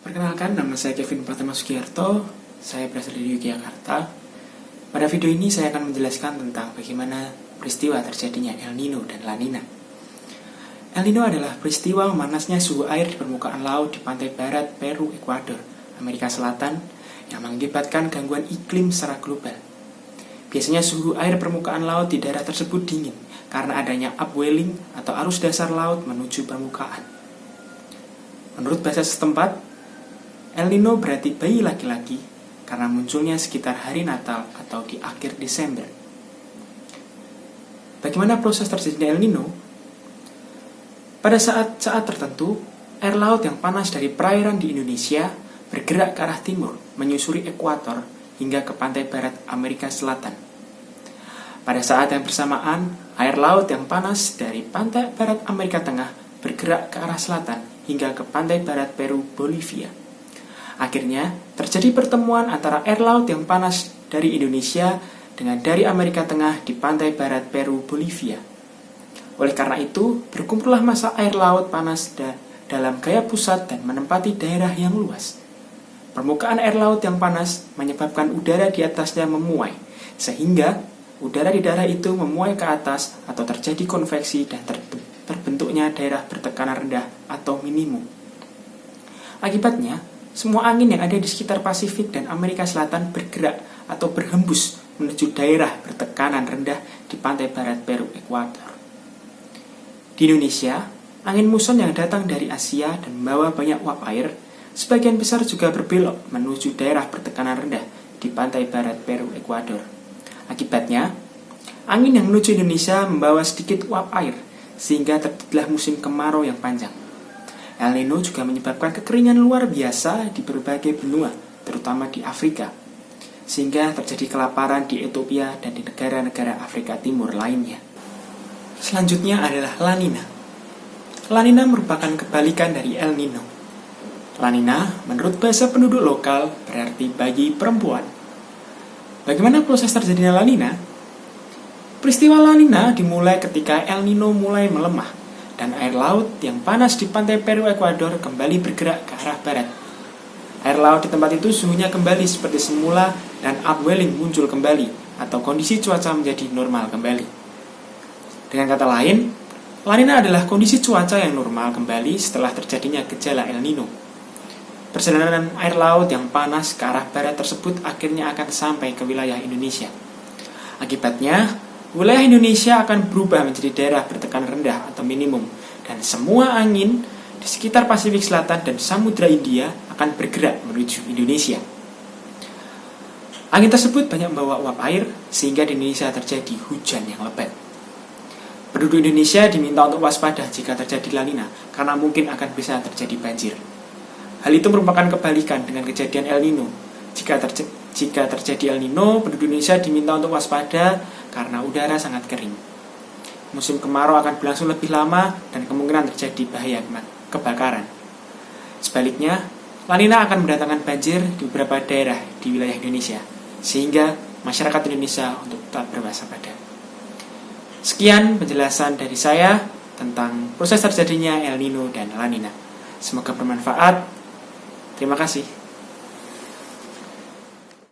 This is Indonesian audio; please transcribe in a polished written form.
Perkenalkan, nama saya Kevin Pratama Sugiarto. Saya berasal dari Yogyakarta. Pada video ini saya akan menjelaskan tentang bagaimana peristiwa terjadinya El Nino dan La Nina. El Nino adalah peristiwa memanasnya suhu air di permukaan laut di pantai barat Peru, Ekuador, Amerika Selatan yang mengakibatkan gangguan iklim secara global. Biasanya suhu air permukaan laut di daerah tersebut dingin karena adanya upwelling atau arus dasar laut menuju permukaan. Menurut bahasa setempat, El Nino berarti bayi laki-laki karena munculnya sekitar hari Natal atau di akhir Desember. Bagaimana proses terjadinya El Nino? Pada saat-saat tertentu, air laut yang panas dari perairan di Indonesia bergerak ke arah timur, menyusuri ekuator hingga ke pantai barat Amerika Selatan. Pada saat yang bersamaan, air laut yang panas dari pantai barat Amerika Tengah bergerak ke arah selatan hingga ke pantai barat Peru, Bolivia. Akhirnya, terjadi pertemuan antara air laut yang panas dari Indonesia dengan dari Amerika Tengah di pantai barat Peru, Bolivia. Oleh karena itu, berkumpullah massa air laut panas dalam gaya pusat dan menempati daerah yang luas. Permukaan air laut yang panas menyebabkan udara di atasnya memuai, sehingga udara di daerah itu memuai ke atas atau terjadi konveksi dan terbentuknya daerah bertekanan rendah atau minimum. Akibatnya, semua angin yang ada di sekitar Pasifik dan Amerika Selatan bergerak atau berhembus menuju daerah bertekanan rendah di pantai barat Peru, Ekuador. Di Indonesia, angin muson yang datang dari Asia dan membawa banyak uap air, sebagian besar juga berbelok menuju daerah bertekanan rendah di pantai barat Peru, Ekuador. Akibatnya, angin yang menuju Indonesia membawa sedikit uap air, sehingga terjadilah musim kemarau yang panjang. El Nino juga menyebabkan kekeringan luar biasa di berbagai benua, terutama di Afrika, sehingga terjadi kelaparan di Ethiopia dan di negara-negara Afrika Timur lainnya. Selanjutnya adalah La Nina. La Nina merupakan kebalikan dari El Nino. La Nina, menurut bahasa penduduk lokal, berarti bayi perempuan. Bagaimana proses terjadinya La Nina? Peristiwa La Nina dimulai ketika El Nino mulai melemah dan air laut yang panas di pantai Peru, Ekuador kembali bergerak ke arah barat. Air laut di tempat itu suhunya kembali seperti semula dan upwelling muncul kembali atau kondisi cuaca menjadi normal kembali. Dengan kata lain, La Nina adalah kondisi cuaca yang normal kembali setelah terjadinya gejala El Nino. Perjalanan air laut yang panas ke arah barat tersebut akhirnya akan sampai ke wilayah Indonesia. Akibatnya, wilayah Indonesia akan berubah menjadi daerah bertekanan rendah atau minimum, dan semua angin di sekitar Pasifik Selatan dan Samudra India akan bergerak menuju Indonesia. Angin tersebut banyak membawa uap air, sehingga di Indonesia terjadi hujan yang lebat. Penduduk Indonesia diminta untuk waspada jika terjadi La Nina, karena mungkin akan bisa terjadi banjir. Hal itu merupakan kebalikan dengan kejadian El Nino. Jika terjadi El Nino, penduduk Indonesia diminta untuk waspada karena udara sangat kering. Musim kemarau akan berlangsung lebih lama dan kemungkinan terjadi bahaya kebakaran. Sebaliknya, La Nina akan mendatangkan banjir di beberapa daerah di wilayah Indonesia, sehingga masyarakat Indonesia untuk tetap berwaspada. Sekian penjelasan dari saya tentang proses terjadinya El Nino dan La Nina. Semoga bermanfaat. Terima kasih.